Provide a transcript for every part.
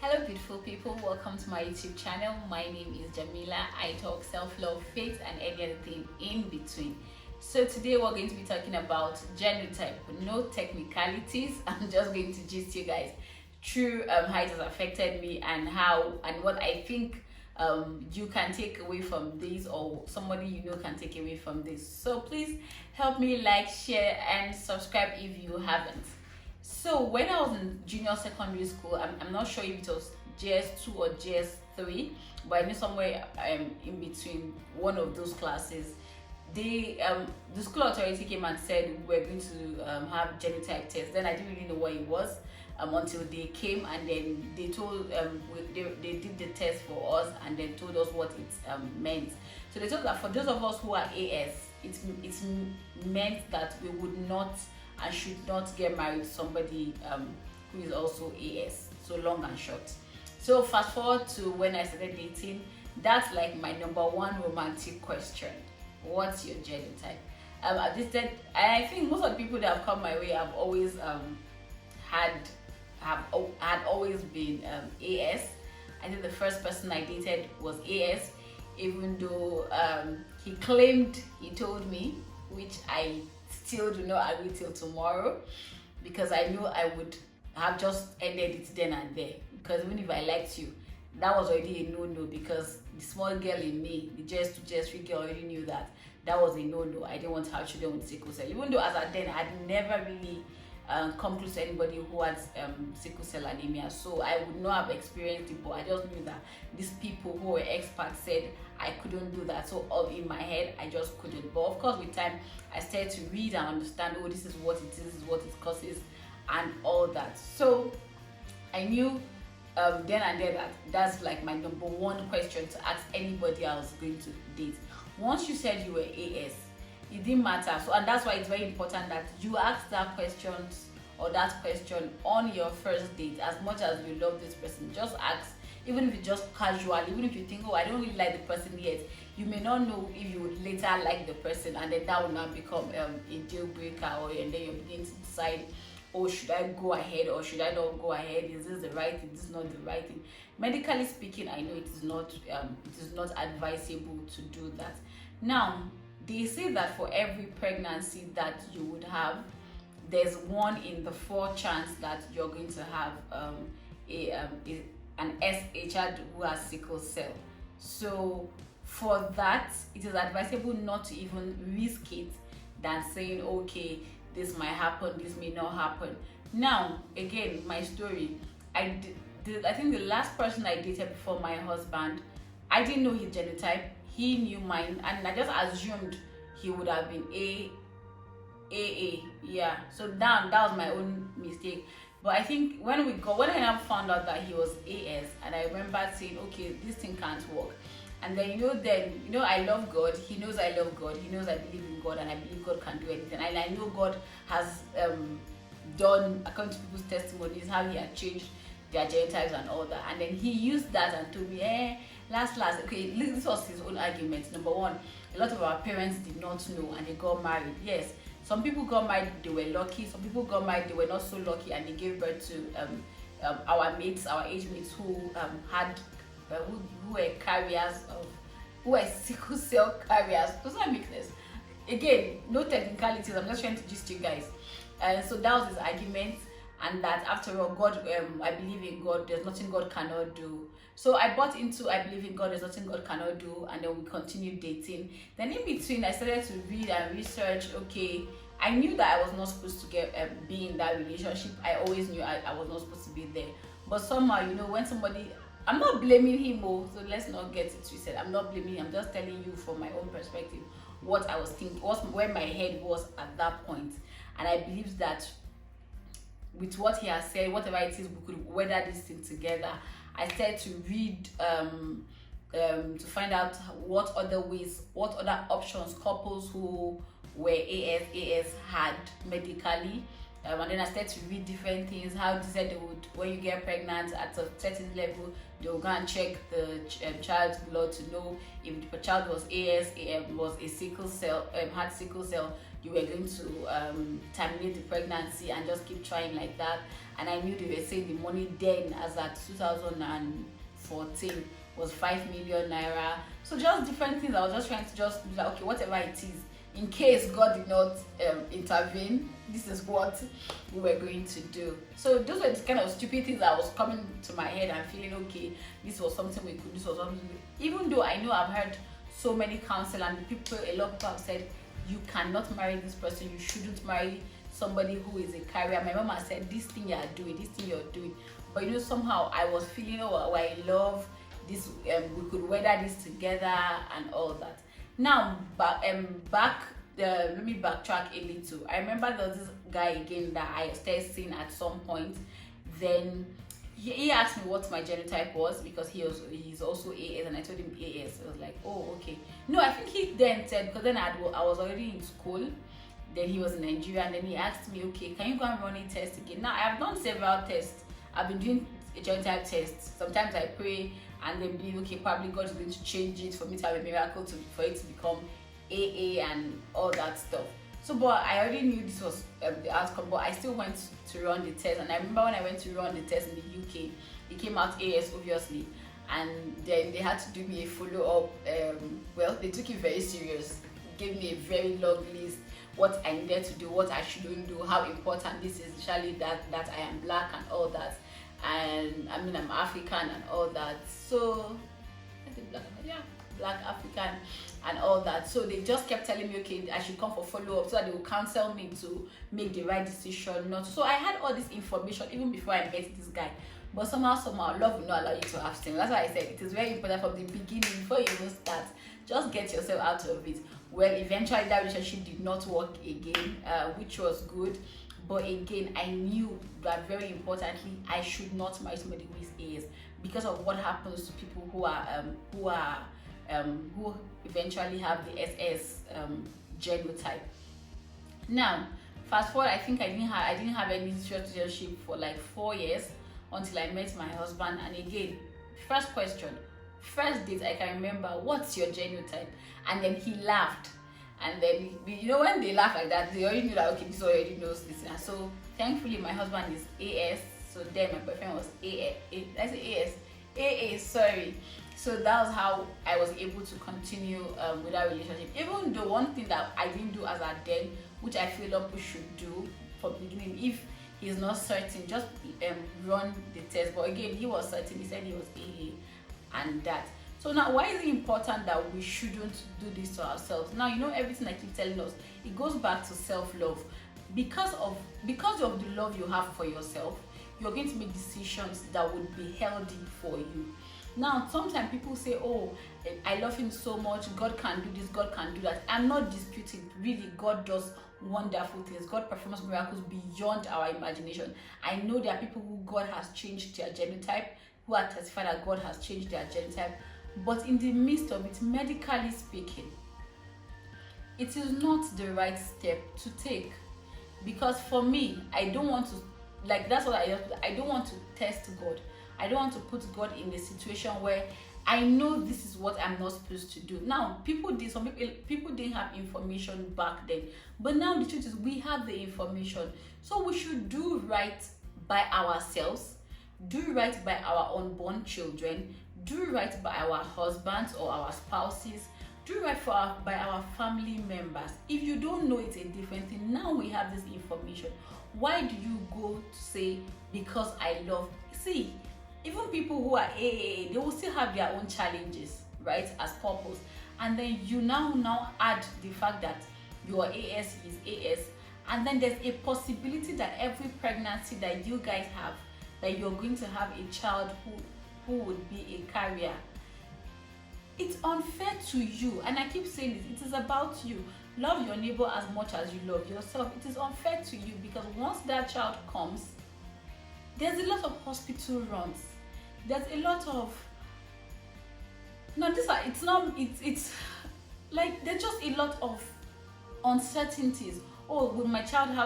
Hello beautiful people, welcome to my YouTube channel. My name is Jamila. I talk self-love, faith and anything in between. So today we're going to be talking about genotype. No technicalities. I'm just going to gist you guys through how it has affected me and how and what I think you can take away from this, or somebody you know can take away from this. So please help me like, share and subscribe if you haven't. So when I was in junior secondary school, I'm not sure if it was JS2 or JS3, but I knew somewhere in between one of those classes, the school authority came and said we're going to have genotype test. Then I didn't really know what it was until they came, and then they told they did the test for us and then told us what it meant. So they told that for those of us who are AS, it's meant that we would not and should not get married to somebody who is also AS. So long and short. So fast forward to when I started dating, that's like my number one romantic question: what's your genotype? I think most of the people that have come my way have always had always been AS. I think the first person I dated was AS, even though he claimed, he told me, which I still do not agree till tomorrow, because I knew I would have just ended it then and there. Because even if I liked you, that was already a no-no, because the small girl in me, the just girl, already knew that was a no-no. I didn't want to have children with sickle cell, even though as at then I had never really come close to anybody who had sickle cell anemia, so I would not have experienced it, but I just knew that these people who were experts said I couldn't do that. So in my head I just couldn't. But of course with time I started to read and understand, oh, this is what it is, this is what it causes and all that. So I knew then and there that that's like my number one question to ask anybody I was going to date. Once you said you were AS, it didn't matter. So, and that's why it's very important that you ask that question on your first date. As much as you love this person, just ask, even if it's just casual, even if you think, oh, I don't really like the person yet. You may not know if you would later like the person, and then that will now become a deal breaker, and then you're beginning to decide, oh, should I go ahead or should I not go ahead? Is this the right thing? Is this not the right thing? Medically speaking, I know it is not advisable to do that. Now, they say that for every pregnancy that you would have, there's 1 in 4 chance that you're going to have a child who has sickle cell. So for that, it is advisable not to even risk it than saying, okay, this might happen, this may not happen. Now, again, my story, I think the last person I dated before my husband, I didn't know his genotype. He knew mine, and I just assumed he would have been AA. Yeah. So that was my own mistake. But I think when I now found out that he was AS, and I remember saying, okay, this thing can't work. And then I love God. He knows I love God. He knows I believe in God, and I believe God can do anything. And I know God has done, according to people's testimonies, how He had changed their genotypes and all that. And then he used that and told me, last, okay, this was his own argument. Number one, a lot of our parents did not know and they got married. Yes, some people got married, they were lucky. Some people got married, they were not so lucky, and they gave birth to our age mates who who were carriers who were sickle cell carriers. Does that make sense? Again, no technicalities. I'm just trying to gist you guys. So that was his argument. And that after all, God, I believe in God, there's nothing God cannot do. So I bought into I believe in God, there's nothing God cannot do, and then we continued dating. Then in between, I started to read and research. Okay, I knew that I was not supposed to be in that relationship. I always knew I was not supposed to be there. But somehow, when somebody, I'm not blaming him, so let's not get it twisted. I'm not blaming him. I'm just telling you from my own perspective what I was thinking, where my head was at that point. And I believe that with what he has said, whatever it is, we could weather this thing together. I started to read to find out what other options couples who were AS had medically. And then I started to read different things, how they said they would, when you get pregnant at a certain level, they will go and check the child's blood to know if the child was AS, was a sickle cell, had sickle cell, you were going to terminate the pregnancy and just keep trying like that. And I knew they were saying the money then, as at 2014, was 5 million naira. So just different things. I was just trying to just be like, okay, whatever it is, in case God did not intervene, this is what we were going to do. So those were the kind of stupid things that was coming to my head and feeling, okay, this was something we could, this was something even though I know I've heard so many counsel and people, a lot of people have said, you cannot marry this person, you shouldn't marry somebody who is a carrier. My mama said, this thing you're doing, this thing you're doing. But somehow I was feeling, oh, I love this, we could weather this together and all that. Now, let me backtrack a little. I remember there was this guy again that I started seeing at some point. Then he asked me what my genotype was, because he's also AS, and I told him AS. I was like, oh, okay. No, I think he then said, because then I was already in school. Then he was in Nigeria, and then he asked me, okay, can you go and run a test again? Now, I have done several tests. I've been doing a genotype test. Sometimes I pray and then believe, okay, probably God is going to change it for me to have a miracle for it to become AA and all that stuff. So, but I already knew this was the outcome, but I still went to run the test. And I remember when I went to run the test in the UK, it came out AS, obviously. And then they had to do me a follow-up. Well, they took it very serious. Gave me a very long list, what I needed to do, what I shouldn't do, how important this is, especially that I am black and all that. And I mean, I'm African and all that. So, I think black African and all that. So they just kept telling me, okay, I should come for follow-up, so that they will counsel me to make the right decision. Not so I had all this information even before I met this guy. But somehow love will not allow you to abstain. That's why I said it is very important from the beginning, before you even start. Just get yourself out of it. Well, eventually that relationship did not work again, which was good. But again, I knew that very importantly, I should not marry somebody who is AS, because of what happens to people who eventually have the SS genotype. Now, fast forward, I think I didn't have any relationship for like 4 years until I met my husband. And again, first date, I can remember, what's your genotype? And then he laughed. And then, when they laugh like that, they already knew that, okay, this already knows this. And so, thankfully, my husband is AS. So then my boyfriend was AA, sorry. So that was how I was able to continue with that relationship. Even though one thing that I didn't do as a then, which I feel like we should do from the beginning, if he's not certain, just run the test. But again, he was certain. He said he was AA and that. So now, why is it important that we shouldn't do this to ourselves? Now, everything I keep telling us, it goes back to self-love. Because of the love you have for yourself, you're going to make decisions that would be healthy for you. Now, sometimes people say, oh, I love him so much, God can do this, God can do that. I'm not disputing. Really, God does wonderful things. God performs miracles beyond our imagination. I know there are people who God has changed their genotype, who are testified that God has changed their genotype. But in the midst of it, medically speaking, it is not the right step to take. Because for me, I don't want to, that's what I don't want to test God. I don't want to put God in a situation where I know this is what I'm not supposed to do. Now, people didn't have information back then. But now the truth is, we have the information. So we should do right by ourselves, do right by our unborn children, do right by our husbands or our spouses, do right by our family members. If you don't know, it's a different thing. Now we have this information. Why do you go to say, because I love? See, even people who are AAA, they will still have their own challenges, right, as couples. And then you now add the fact that your AS is AS, and then there's a possibility that every pregnancy that you guys have, that you're going to have a child who would be a carrier. It's unfair to you, and I keep saying this, it is about you. Love your neighbor as much as you love yourself. It is unfair to you, because once that child comes, there's a lot of hospital runs. There's a lot of there's just a lot of uncertainties. Oh, will my child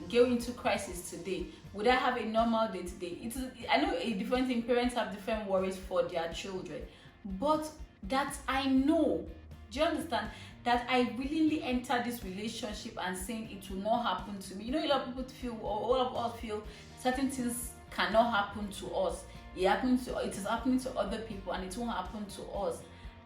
go into crisis today? Would I have a normal day today? I know a different thing. Parents have different worries for their children, but that I know. Do you understand? that I willingly enter this relationship and saying it will not happen to me. You know, a lot of people feel, or all of us feel, certain things cannot happen to us. It is happening to other people, and it won't happen to us.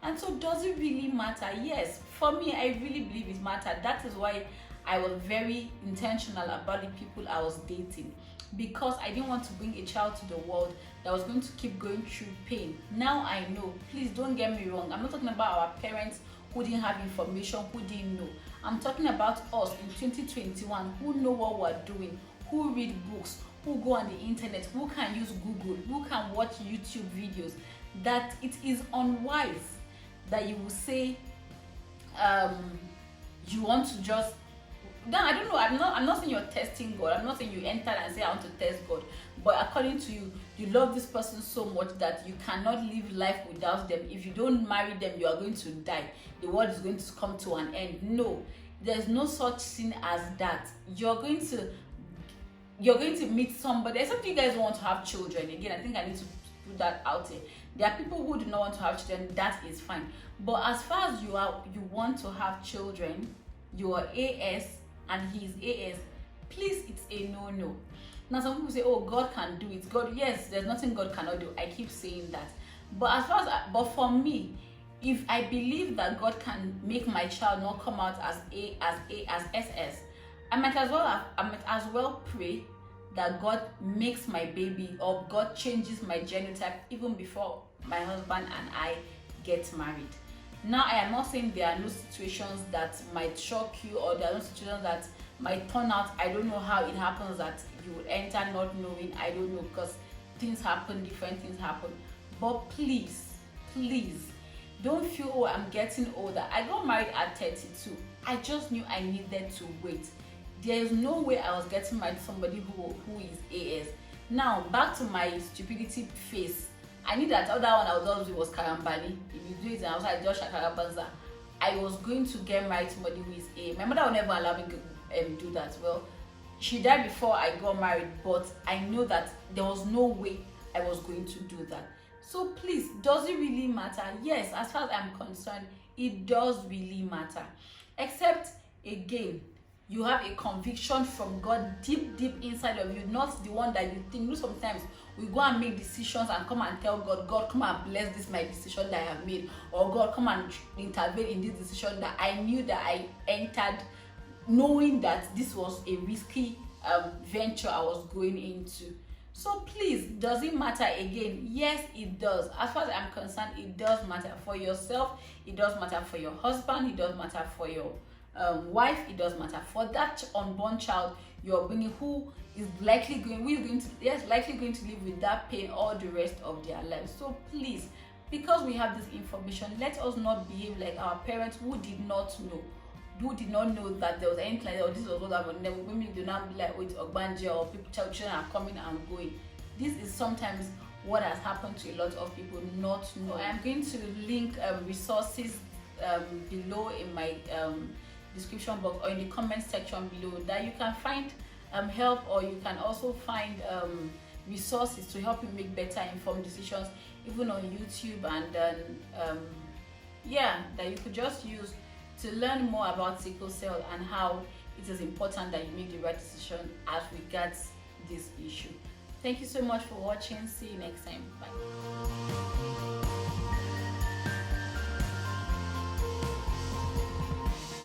And so, does it really matter? Yes, for me, I really believe it matters. That is why I was very intentional about the people I was dating, because I didn't want to bring a child to the world that was going to keep going through pain. Now I know. Please don't get me wrong. I'm not talking about our parents who didn't have information, who didn't know. I'm talking about us in 2021 who know what we're doing, who read books, who go on the internet, who can use Google, who can watch YouTube videos. That it is unwise that you will say you want to just, now I don't know, I'm not saying you're testing God. I'm not saying you enter and say I want to test God, but according to you, you love this person so much that you cannot live life without them. If you don't marry them, you are going to die. The world is going to come to an end. No, there's no such thing as that. You're going to meet somebody. Except you guys want to have children. Again, I think I need to put that out there. There are people who do not want to have children. That is fine. But as far as you want to have children, you are AS and he is AS, please, it's a no. Now some people say, oh, God can do it. God, yes, there's nothing God cannot do. I keep saying that. But but for me, if I believe that God can make my child not come out as SS, I might as well pray that God makes my baby, or God changes my genotype even before my husband and I get married. Now, I am not saying there are no situations that might shock you, or there are no situations that might turn out, I don't know how it happens, that you will enter not knowing. I don't know, because things happen, different things happen. But please, don't feel, oh, I'm getting older. I got married at 32. I just knew I needed to wait. There is no way I was getting married to somebody who is AS. Now, back to my stupidity phase. I knew that other one I was always doing was karambani. If you do it and I was like, Josh Karabanza, I was going to get married to somebody who is A. My mother would never allow me to do that. Well, she died before I got married, but I know that there was no way I was going to do that. So please, does it really matter? Yes, as far as I'm concerned, it does really matter. Except, again, you have a conviction from God deep inside of you, not the one that you think. You know, sometimes we go and make decisions and come and tell God, God, come and bless this my decision that I have made, or God, come and intervene in this decision that I knew that I entered, knowing that this was a risky venture I was going into. So please, does it matter? Again, yes, it does. As far as I'm concerned, it does matter for yourself. It does matter for your husband. It does matter for your wife. It does matter for that unborn child you're bringing, who is likely going to live with that pain all the rest of their lives. So please, because we have this information, let us not behave like our parents who did not know that there was anything like that, or this was what happened. Then women do not be like, with Ogbanje, or children are coming and going. This is sometimes what has happened to a lot of people not know. I am going to link resources below in my description box, or in the comment section below, that you can find help, or you can also find resources to help you make better informed decisions, even on YouTube, and that you could just use to learn more about sickle cell and how it is important that you make the right decision as regards this issue. Thank you so much for watching. See you next time. Bye.